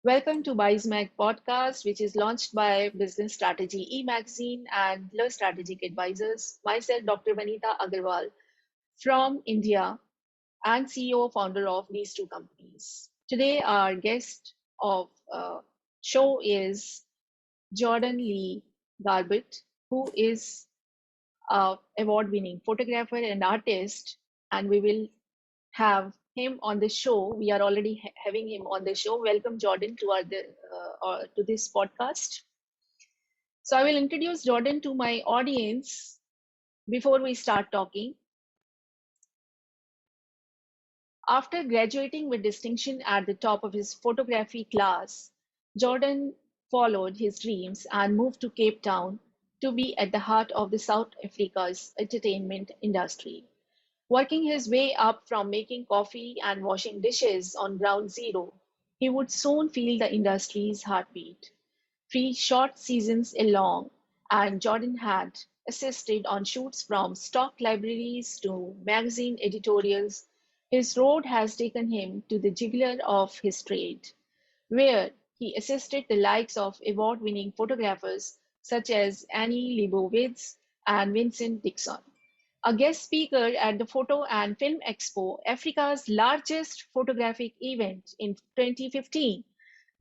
Welcome to Bizemag podcast, which is launched by Business Strategy e-magazine and Le Strategic Advisors. Myself, Dr. Vanita Agarwal from India and CEO founder of these two companies. Today, our guest of show is Jordan-Lee Garbutt, who is a award-winning photographer and artist, and we will have him on the show. We are already having him on the show. Welcome, Jordan, to to this podcast. So I will introduce Jordan to my audience before we start talking. After graduating with distinction at the top of his photography class, Jordan followed his dreams and moved to Cape Town to be at the heart of the South Africa's entertainment industry. Working his way up from making coffee and washing dishes on ground zero, he would soon feel the industry's heartbeat. 3 short seasons along, and Jordan had assisted on shoots from stock libraries to magazine editorials. His road has taken him to the jugular of his trade, where he assisted the likes of award-winning photographers such as Annie Leibovitz and Vincent Dixon. A guest speaker at the Photo and Film Expo, Africa's largest photographic event in 2015,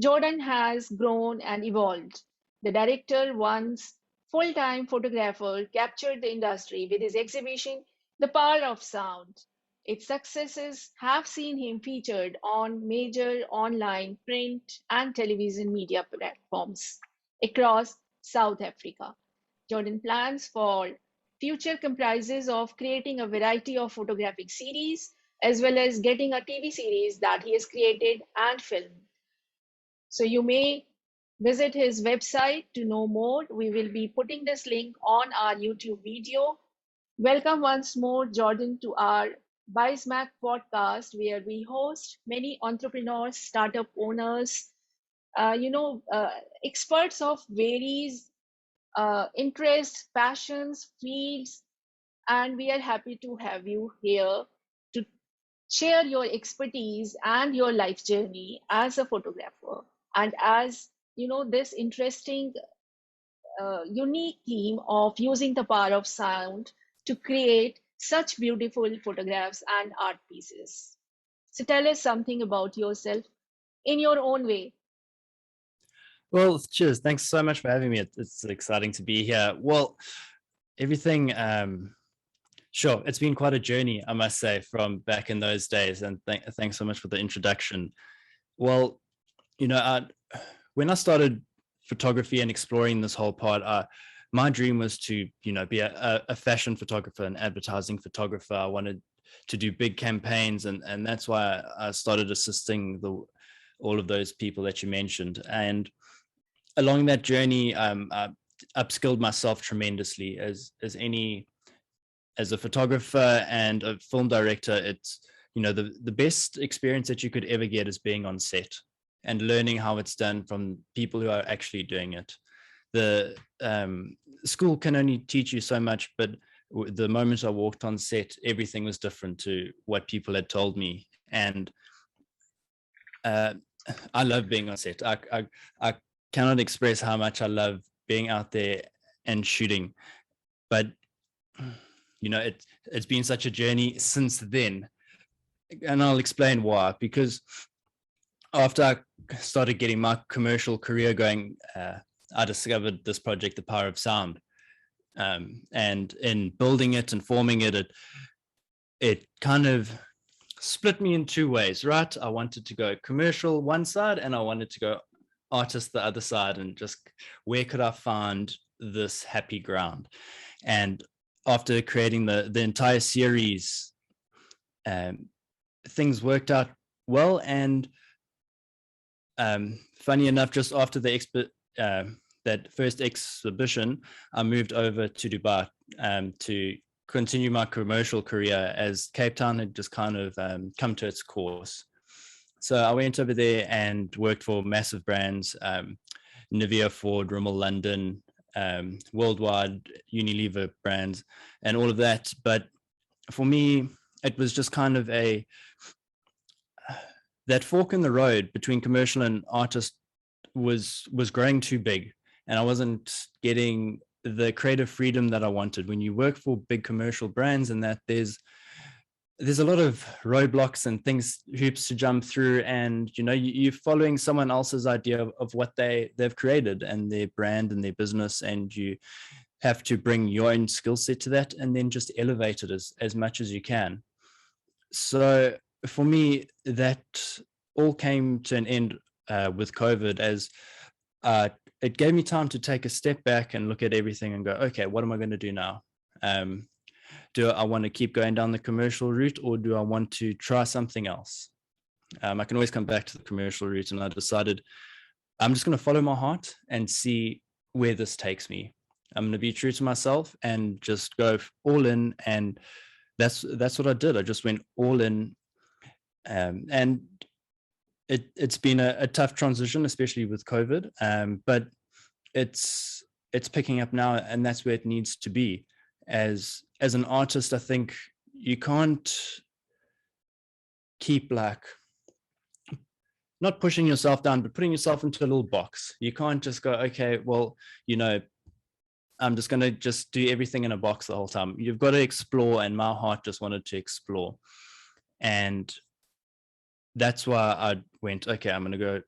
Jordan has grown and evolved. The director, once full-time photographer, captured the industry with his exhibition, The Power of Sound. Its successes have seen him featured on major online, print, and television media platforms across South Africa. Jordan plans for future comprises of creating a variety of photographic series as well as getting a TV series that he has created and filmed. So you may visit his website to know more. We will be putting this link on our YouTube video. Welcome once more, Jordan, to our Bizemag podcast, where we host many entrepreneurs, startup owners, experts of various interests, passions, fields, and we are happy to have you here to share your expertise and your life journey as a photographer and as this interesting unique theme of using the power of sound to create such beautiful photographs and art pieces. So tell us something about yourself in your own way. Well, cheers. Thanks so much for having me. It's exciting to be here. Well, everything, sure, it's been quite a journey, I must say, from back in those days. And thanks so much for the introduction. Well, when I started photography and exploring this whole part, my dream was to, be a fashion photographer, an advertising photographer. I wanted to do big campaigns, and that's why I started assisting all of those people that you mentioned. And along that journey, I upskilled myself tremendously as a photographer and a film director. It's the best experience that you could ever get is being on set and learning how it's done from people who are actually doing it. The school can only teach you so much, but the moment I walked on set, everything was different to what people had told me. And I love being on set. I cannot express how much I love being out there and shooting. But it's been such a journey since then, and I'll explain why. Because after I started getting my commercial career going, I discovered this project, The Power of Sound, and in building it and forming it, it kind of split me in two ways, right? I wanted to go commercial one side, and I wanted to go artist the other side, and just where could I find this happy ground? And after creating the entire series, things worked out well. And funny enough, just after that first exhibition, I moved over to Dubai to continue my commercial career, as Cape Town had just kind of come to its course. So I went over there and worked for massive brands, Nivea, Ford, Rimmel London, worldwide Unilever brands and all of that. But for me, it was just kind of that fork in the road between commercial and artist was growing too big, and I wasn't getting the creative freedom that I wanted. When you work for big commercial brands, and that there's a lot of roadblocks and things, hoops to jump through, and you're following someone else's idea of what they've created and their brand and their business, and you have to bring your own skill set to that and then just elevate it as much as you can. So for me, that all came to an end with COVID, as it gave me time to take a step back and look at everything and go, okay, what am I going to do now? Do I want to keep going down the commercial route, or do I want to try something else? I can always come back to the commercial route, and I decided I'm just going to follow my heart and see where this takes me. I'm going to be true to myself and just go all in, and that's what I did. I just went all in, and it's been a tough transition, especially with COVID, but it's picking up now, and that's where it needs to be. As an artist, I think you can't keep not pushing yourself down, but putting yourself into a little box. You can't just go, okay, well, I'm just going to just do everything in a box the whole time. You've got to explore, and my heart just wanted to explore. And that's why I went, okay, I'm going to go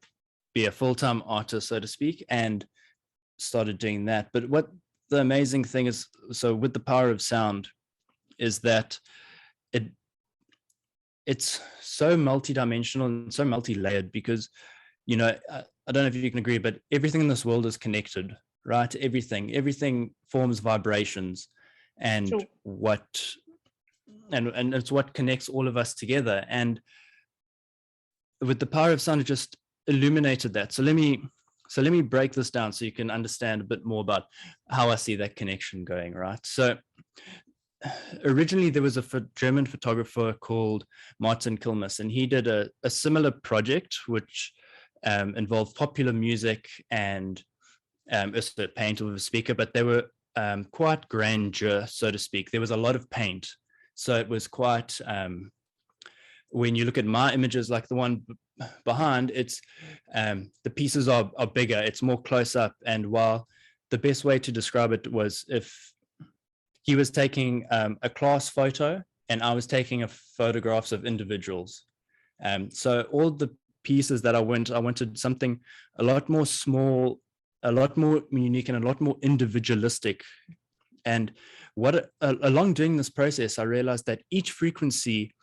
be a full-time artist, so to speak, and started doing that. But what the amazing thing is, so with the power of sound, is that it's so multidimensional and so multi-layered, because I don't know if you can agree, but everything in this world is connected, right? Everything forms vibrations, and True. and it's what connects all of us together. And with the power of sound, it just illuminated that. So let me break this down so you can understand a bit more about how I see that connection going, right? So originally there was a German photographer called Martin Kilmes, and he did a similar project which involved popular music and also paint with a speaker, but they were quite grandeur, so to speak. There was a lot of paint, so it was quite when you look at my images, like the one behind, it's the pieces are bigger, it's more close up. And while the best way to describe it was if he was taking a class photo and I was taking photographs of individuals. So all the pieces that I wanted something a lot more small, a lot more unique, and a lot more individualistic. And along doing this process, I realized that each frequency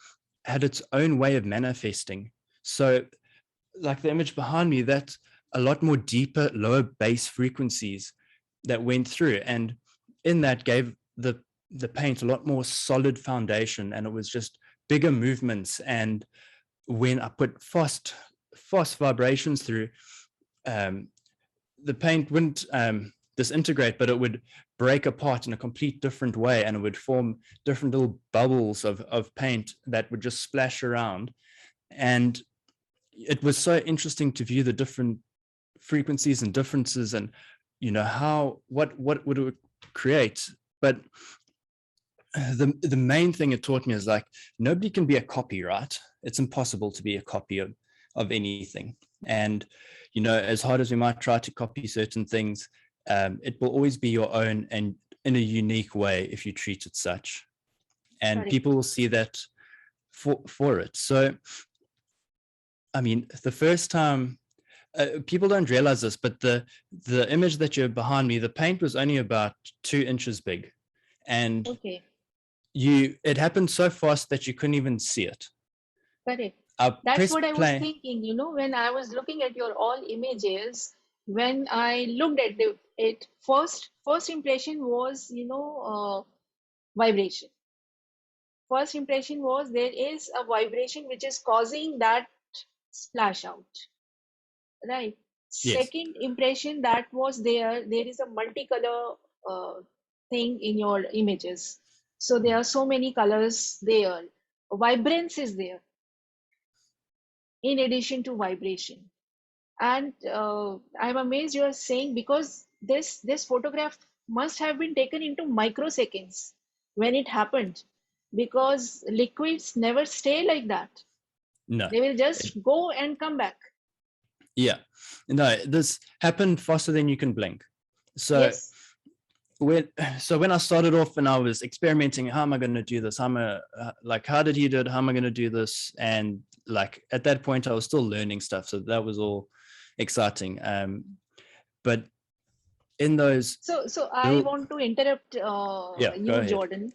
had its own way of manifesting. So like the image behind me, that's a lot more deeper, lower bass frequencies that went through. And in that gave the paint a lot more solid foundation, and it was just bigger movements. And when I put fast vibrations through, the paint wouldn't disintegrate, but it would break apart in a complete different way, and it would form different little bubbles of paint that would just splash around. And it was so interesting to view the different frequencies and differences, and what would it create. But the main thing it taught me is, like, nobody can be a copy, right? It's impossible to be a copy of anything. And as hard as we might try to copy certain things, it will always be your own, and in a unique way if you treat it such. And Correct. people will see that for it. So I mean, the first time, people don't realize this, but the image that you're behind me, the paint was only about 2 inches big, and Okay. it happened so fast that you couldn't even see it. Correct. I That's pressed what I was play. thinking, when I was looking at your all images, when I looked at it, first impression was, vibration. First impression was there is a vibration which is causing that splash out, right? Yes. Second impression that was there is a multicolor thing in your images. So there are so many colors there. Vibrance is there in addition to vibration. And I'm amazed you're saying, because this photograph must have been taken into microseconds when it happened, because liquids never stay like that. No. They will just go and come back. Yeah. No, this happened faster than you can blink. So Yes. when I started off and I was experimenting, how am I going to do this? How did he do it? How am I going to do this? And like at that point, I was still learning stuff. So that was all exciting. But in those, So I want to interrupt yeah, go you, ahead. Jordan.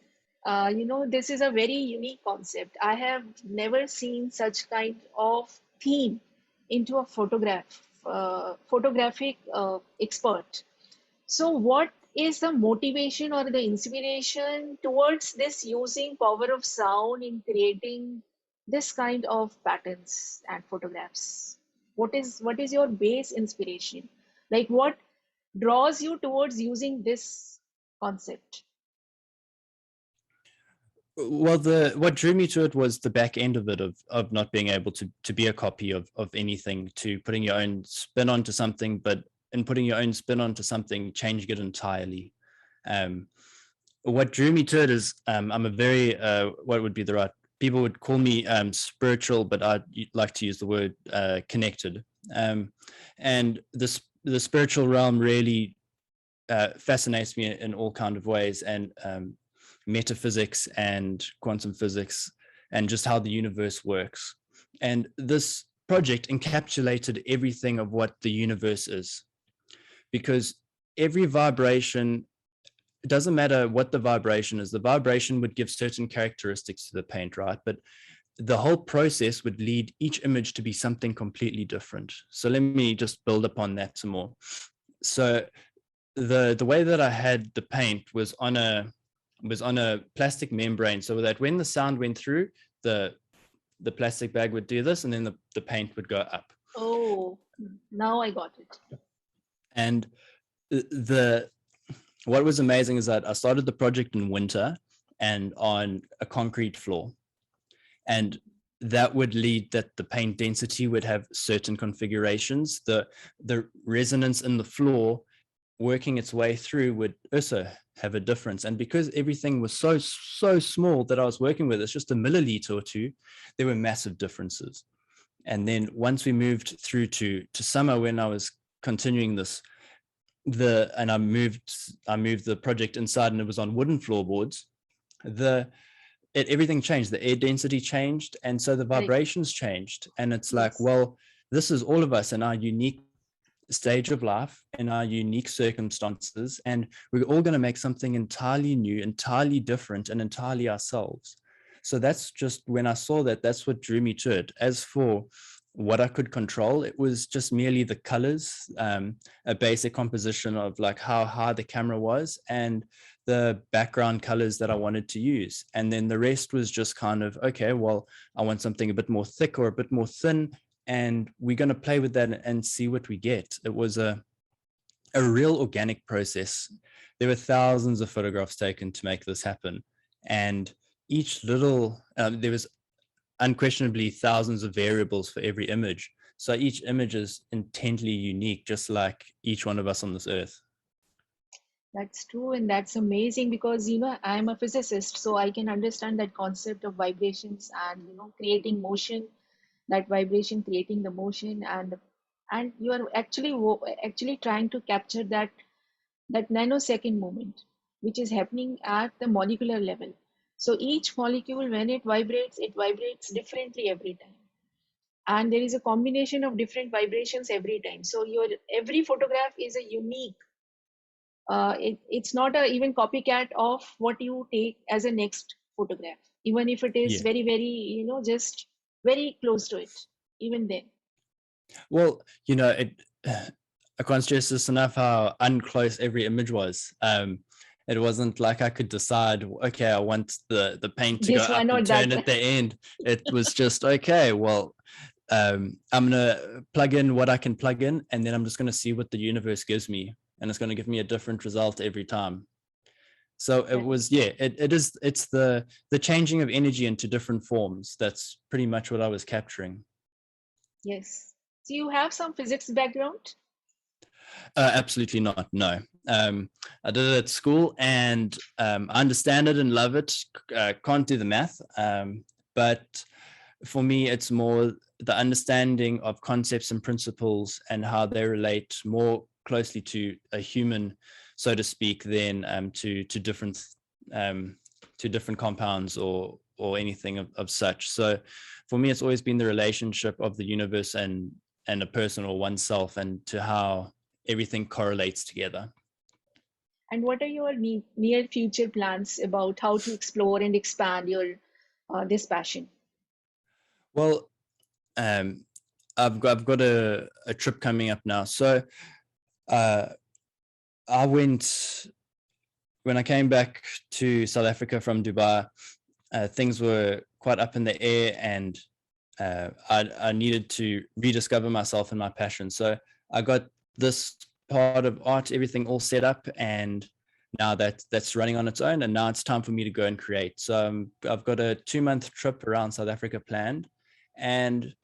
This is a very unique concept. I have never seen such kind of theme into a photographic expert. So, what is the motivation or the inspiration towards this using power of sound in creating this kind of patterns and photographs? What is your base inspiration? Like what draws you towards using this concept? Well, what drew me to it was the back end of it, of not being able to be a copy of anything, to putting your own spin onto something, but in putting your own spin onto something, changing it entirely. Um, what drew me to it is I'm a very what would be the right, people would call me spiritual, but I like to use the word connected. And the spiritual realm really fascinates me in all kind of ways, and metaphysics and quantum physics and just how the universe works. And this project encapsulated everything of what the universe is, because every vibration, it doesn't matter what the vibration is, the vibration would give certain characteristics to the paint, right? But the whole process would lead each image to be something completely different. So let me just build upon that some more. So the way that I had the paint was on a plastic membrane, so that when the sound went through, the plastic bag would do this, and then the paint would go up. Oh, now I got it. And the what was amazing is that I started the project in winter and on a concrete floor, and that would lead that the paint density would have certain configurations. The resonance in the floor working its way through would also have a difference. And because everything was so small that I was working with, it's just a milliliter or two, there were massive differences. And then once we moved through to summer, when I was continuing this, I moved the project inside, and it was on wooden floorboards. Everything changed. The air density changed, and so the Correct. vibrations changed. And it's like, Yes. well, this is all of us in our unique stage of life, in our unique circumstances, and we're all going to make something entirely new, entirely different, and entirely ourselves. So that's just, when I saw that, that's what drew me to it. As for what I could control, it was just merely the colors, a basic composition of like how high the camera was, and the background colors that I wanted to use. And then the rest was just kind of, okay, well, I want something a bit more thick or a bit more thin, and we're going to play with that and see what we get. It was a real organic process. There were thousands of photographs taken to make this happen, and each little there was unquestionably thousands of variables for every image. So each image is intently unique, just like each one of us on this earth. That's true, and that's amazing because I'm a physicist, so I can understand that concept of vibrations and creating motion, that vibration creating the motion, and you are actually trying to capture that nanosecond moment, which is happening at the molecular level. So each molecule, when it vibrates differently every time, and there is a combination of different vibrations every time. So your every photograph is a unique, it's not a even copycat of what you take as a next photograph, even if it is Yeah. very, very, just very close to it, even then. Well, I can't stress this enough how unclose every image was. It wasn't like I could decide, okay, I want the paint to go This one up or and that turn one. at the end. It was just, okay, well, I'm gonna plug in what I can plug in, and then I'm just gonna see what the universe gives me, and it's gonna give me a different result every time. So it Correct. was, yeah, it's the changing of energy into different forms. That's pretty much what I was capturing. Yes. So you have some physics background? Absolutely not. No. I did it at school, and I understand it and love it. Can't do the math, but for me, it's more the understanding of concepts and principles and how they relate more closely to a human, so to speak, than um, to different compounds or anything of such. So for me, it's always been the relationship of the universe and a person or oneself, and to how everything correlates together. And what are your near future plans about how to explore and expand your this passion? Well, um, I've got a trip coming up now. So uh, I went when I came back to South Africa from Dubai. Things were quite up in the air, and I needed to rediscover myself and my passion. So I got this part of art, everything all set up, and now that's running on its own. And now it's time for me to go and create. So I've got a 2-month trip around South Africa planned. And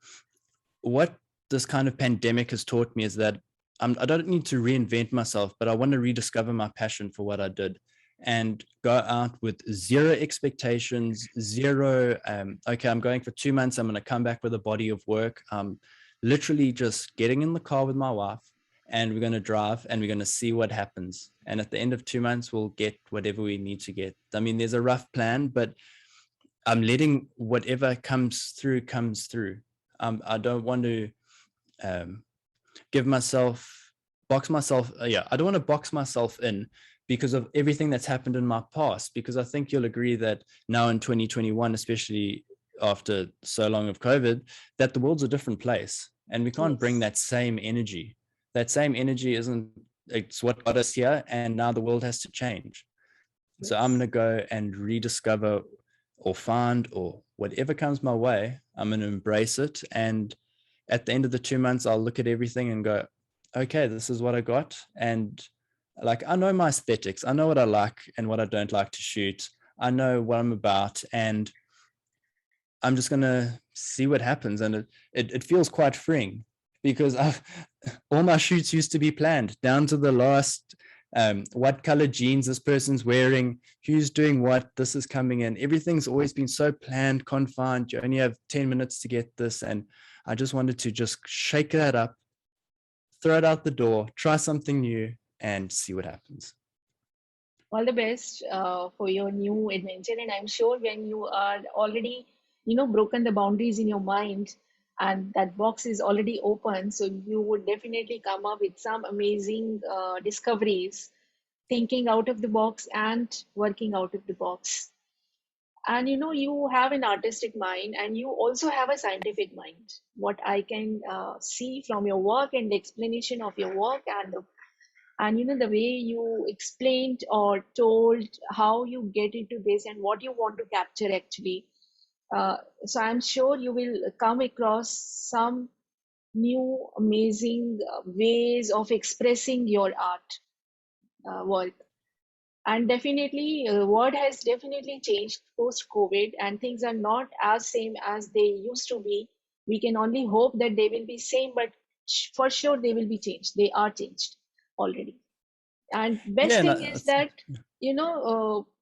what this kind of pandemic has taught me is that I don't need to reinvent myself, but I want to rediscover my passion for what I did and go out with zero expectations, zero, okay, I'm going for 2 months. I'm going to come back with a body of work. Literally just getting in the car with my wife, and we're going to drive and we're going to see what happens. And at the end of 2 months, we'll get whatever we need to get. I mean, there's a rough plan, but I'm letting whatever comes through comes through. I don't want to um, box myself. I don't want to box myself in because of everything that's happened in my past. Because I think you'll agree that now in 2021, especially after so long of COVID, that the world's a different place, and we can't bring Yes. that same energy. That same energy isn't. It's what got us here, and now the world has to change. So I'm Yes. going to go and rediscover or find or whatever comes my way. I'm going to embrace it. And at the end of the 2 months, I'll look at everything and go, okay, this is what I got. And like, I know my aesthetics. I know what I like and what I don't like to shoot. I know what I'm about. And I'm just going to see what happens. And it feels quite freeing because all my shoots used to be planned down to the last, what color jeans this person's wearing, who's doing what, this is coming in. Everything's always been so planned, confined. You only have 10 minutes to get this. And I just wanted to just shake that up, throw it out the door, try something new, and see what happens. All the best for your new adventure, and I'm sure when you are already broken the boundaries in your mind, and that box is already open, so you would definitely come up with some amazing discoveries, thinking out of the box and working out of the box. And you have an artistic mind, and you also have a scientific mind, what I can see from your work and the explanation of your work, and the way you explained or told how you get into this and what you want to capture actually. So I'm sure you will come across some new amazing ways of expressing your art work. And definitely world has definitely changed post COVID, and things are not as same as they used to be. We can only hope that they will be same, but for sure they will be changed. They are changed already. And best Yeah, thing no, is that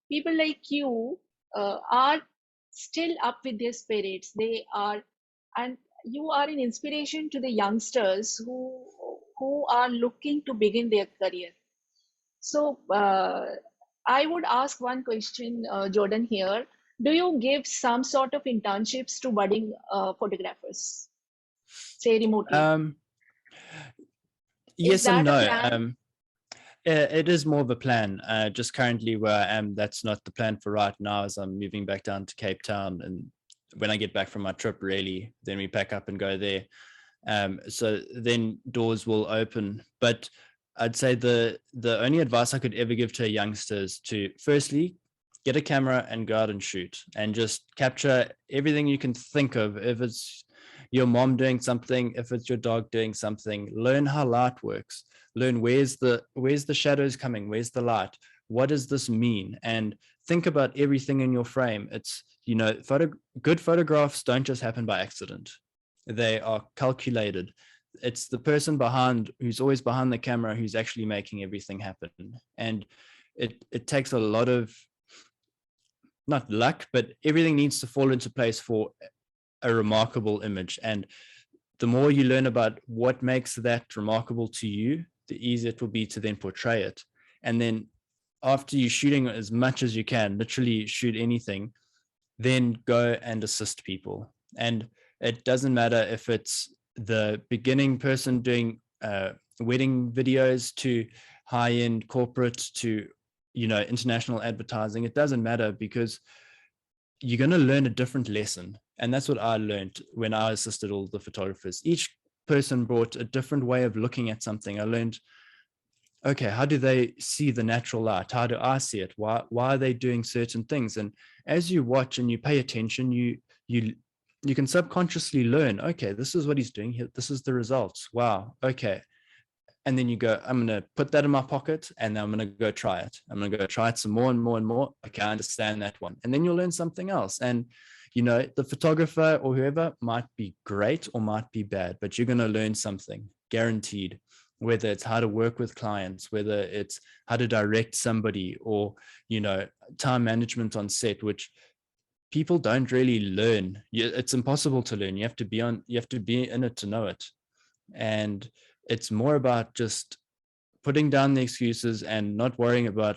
people like you are still up with their spirits. They are, and you are an inspiration to the youngsters who are looking to begin their career. So I would ask one question, Jordan, here. Do you give some sort of internships to budding photographers, say remotely? um, Is yes and that a no. plan? It is more of a plan. Just currently where I am, that's not the plan for right now, as I'm moving back down to Cape Town. And when I get back from my trip, really, then we pack up and go there. So then doors will open. But I'd say the only advice I could ever give to a youngster is to firstly get a camera and go out and shoot and just capture everything you can think of. If it's your mom doing something, if it's your dog doing something, learn how light works. Learn where's the shadows coming, where's the light, what does this mean, and think about everything in your frame. It's good photographs don't just happen by accident. They are calculated. It's the person behind, who's always behind the camera, who's actually making everything happen. And it takes a lot of, not luck, but everything needs to fall into place for a remarkable image. And the more you learn about what makes that remarkable to you, the easier it will be to then portray it. And then after you shooting as much as you can, literally shoot anything, then go and assist people. And it doesn't matter if it's the beginning person doing wedding videos to high-end corporate to, you know, international advertising. It doesn't matter, because you're going to learn a different lesson. And that's what I learned when I assisted all the photographers. Each person brought a different way of looking at something. I learned, okay, how do they see the natural light? How do I see it? Why are they doing certain things? And as you watch and you pay attention, you can subconsciously learn, okay, this is what he's doing here. This is the results. Wow. Okay. And then you go, I'm going to put that in my pocket, and then I'm going to go try it. I'm going to go try it some more and more and more. Okay, I understand that one. And then you'll learn something else. And, you know, the photographer or whoever might be great or might be bad, but you're going to learn something, guaranteed, whether it's how to work with clients, whether it's how to direct somebody, or, you know, time management on set, which people don't really learn. It's impossible to learn. You have to be in it to know it. And it's more about just putting down the excuses and not worrying about,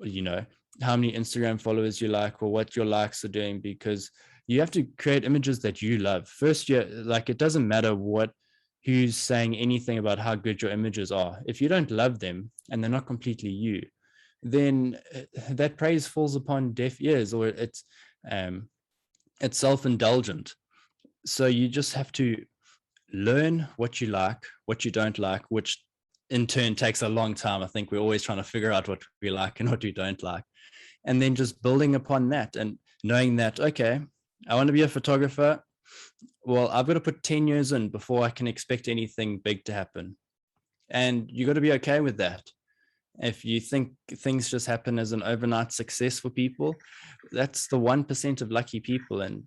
you know, how many Instagram followers you like or what your likes are doing, because you have to create images that you love. First, like, it doesn't matter who's saying anything about how good your images are. If you don't love them and they're not completely you, then that praise falls upon deaf ears, or it's self-indulgent. So you just have to learn what you like, what you don't like, which in turn takes a long time. I think we're always trying to figure out what we like and what we don't like. And then just building upon that and knowing that, okay, I want to be a photographer. Well, I've got to put 10 years in before I can expect anything big to happen. And you got to be okay with that. If you think things just happen as an overnight success for people, that's the 1% of lucky people. And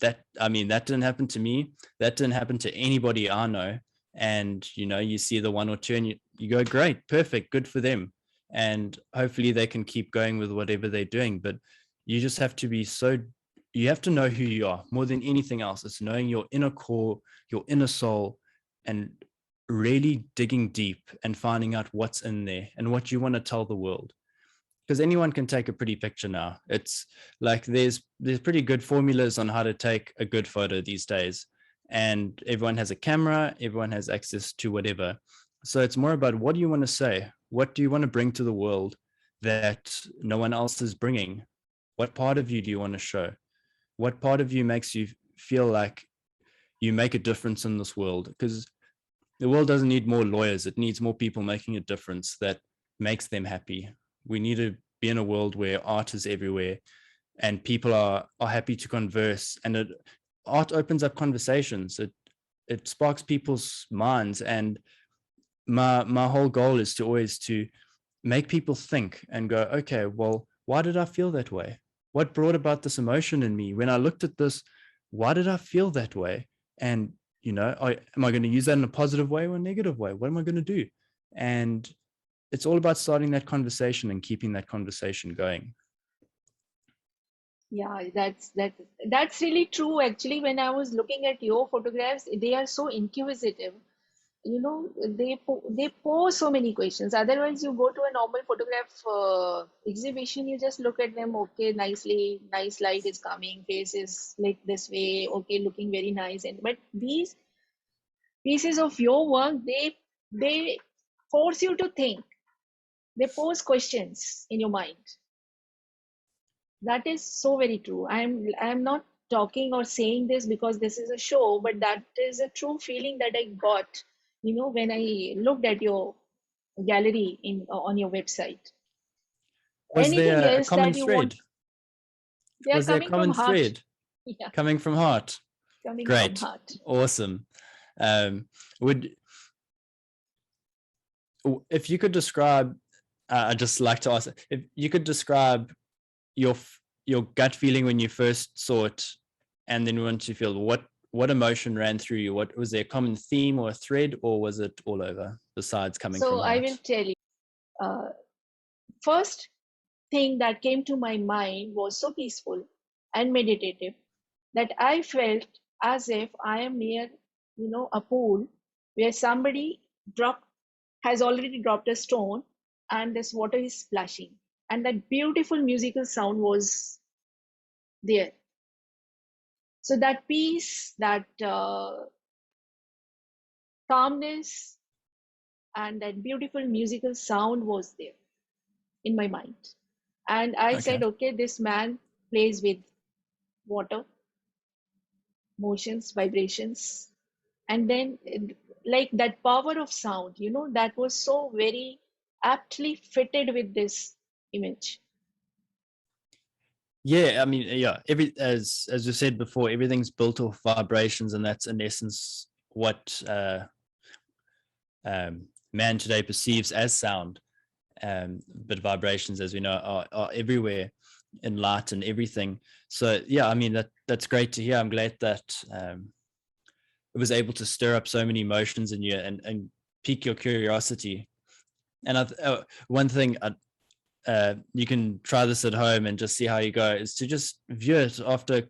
that didn't happen to me. That didn't happen to anybody I know. And, you know, you see the one or two and you go, great, perfect, good for them. And hopefully they can keep going with whatever they're doing. But you just have to you have to know who you are more than anything else. It's knowing your inner core, your inner soul, and really digging deep and finding out what's in there and what you want to tell the world. Because anyone can take a pretty picture now. It's like there's pretty good formulas on how to take a good photo these days, and everyone has a camera, everyone has access to whatever. So it's more about, what do you want to say? What do you want to bring to the world that no one else is bringing? What part of you do you want to show? What part of you makes you feel like you make a difference in this world? Because the world doesn't need more lawyers. It needs more people making a difference that makes them happy. We need to be in a world where art is everywhere and people are happy to converse, and art opens up conversations. It sparks people's minds. And my whole goal is to always to make people think and go, okay, well, why did I feel that way? What brought about this emotion in me? When I looked at this, why did I feel that way? And, you know, am I going to use that in a positive way or a negative way? What am I going to do? And it's all about starting that conversation and keeping that conversation going. Yeah, that's really true. Actually, when I was looking at your photographs, they are so inquisitive. You know, they pose so many questions. Otherwise, you go to a normal photograph exhibition, you just look at them. Okay, nice light is coming, face is like this way. Okay, looking very nice. And but these pieces of your work, they force you to think. They pose questions in your mind. That is so very true. I'm not talking or saying this because this is a show, but that is a true feeling that I got, you know, when I looked at your gallery on your website. Was Anything there a else common that you thread? want? They are Was there a coming from common heart. thread Yeah, coming from heart? coming from Great. heart. Awesome. Would If you could describe, I'd just like to ask, if you could describe your gut feeling when you first saw it, and then once you feel, what emotion ran through you? What was there, a common theme or a thread, or was it all over besides coming from So I heart? will tell you. Uh, First thing that came to my mind was so peaceful and meditative that I felt as if I am near, a pool where somebody has already dropped a stone and this water is splashing. And that beautiful musical sound was there. So that peace, that calmness, and that beautiful musical sound was there in my mind. And I Okay. said, okay, this man plays with water, motions, vibrations. And then, like that power of sound, that was so very aptly fitted with this image. Yeah, I mean, yeah, as you said before, everything's built off vibrations, and that's in essence what man today perceives as sound. But vibrations, as we know, are everywhere in light and everything. So yeah, I mean, that's great to hear. I'm glad that it was able to stir up so many emotions in you and pique your curiosity. And one thing you can try this at home and just see how you go, is to just view it after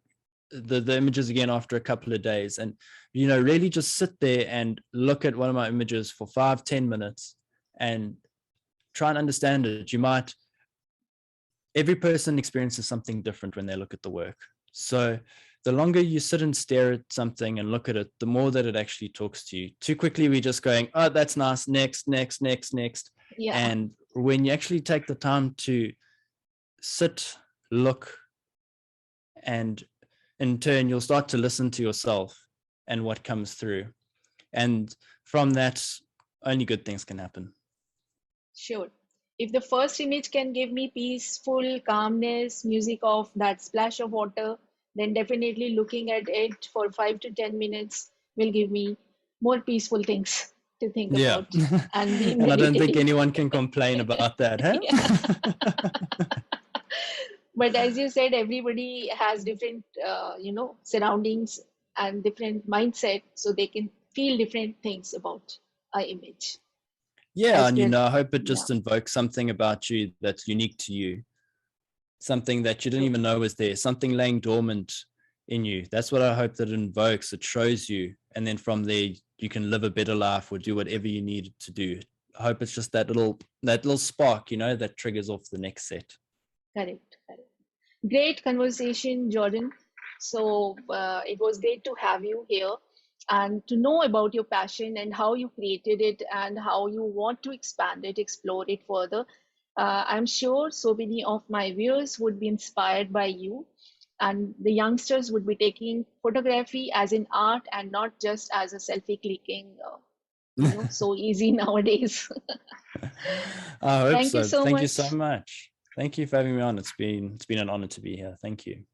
the images again after a couple of days, and really just sit there and look at one of my images for 5-10 minutes and try and understand it. Every person experiences something different when they look at the work. So the longer you sit and stare at something and look at it, the more that it actually talks to you. Too quickly, we're just going, oh, that's nice, next. Yeah, And when you actually take the time to sit, look, and in turn, you'll start to listen to yourself and what comes through. And from that, only good things can happen. sure. If the first image can give me peaceful calmness, music of that splash of water, then definitely looking at it for 5 to 10 minutes will give me more peaceful things to think Yeah. about and be And I don't think meditating. anyone can complain about that, huh? Yeah. But as you said, everybody has different, surroundings and different mindset, so they can feel different things about a image. Yeah, As and per, I hope it yeah, just invokes something about you that's unique to you, something that you didn't true. even know was there, something laying dormant in you. That's what I hope that it invokes. It shows you, and then from there you can live a better life or do whatever you need to do. I hope it's just that little spark, that triggers off the next set. Correct, correct. Great conversation, Jordan. So it was great to have you here and to know about your passion and how you created it and how you want to expand it, explore it further. I'm sure so many of my viewers would be inspired by you, and the youngsters would be taking photography as an art and not just as a selfie clicking, so easy nowadays. I hope Thank you so. so Thank you so much. much. Thank you for having me on. It's been an honor to be here. Thank you.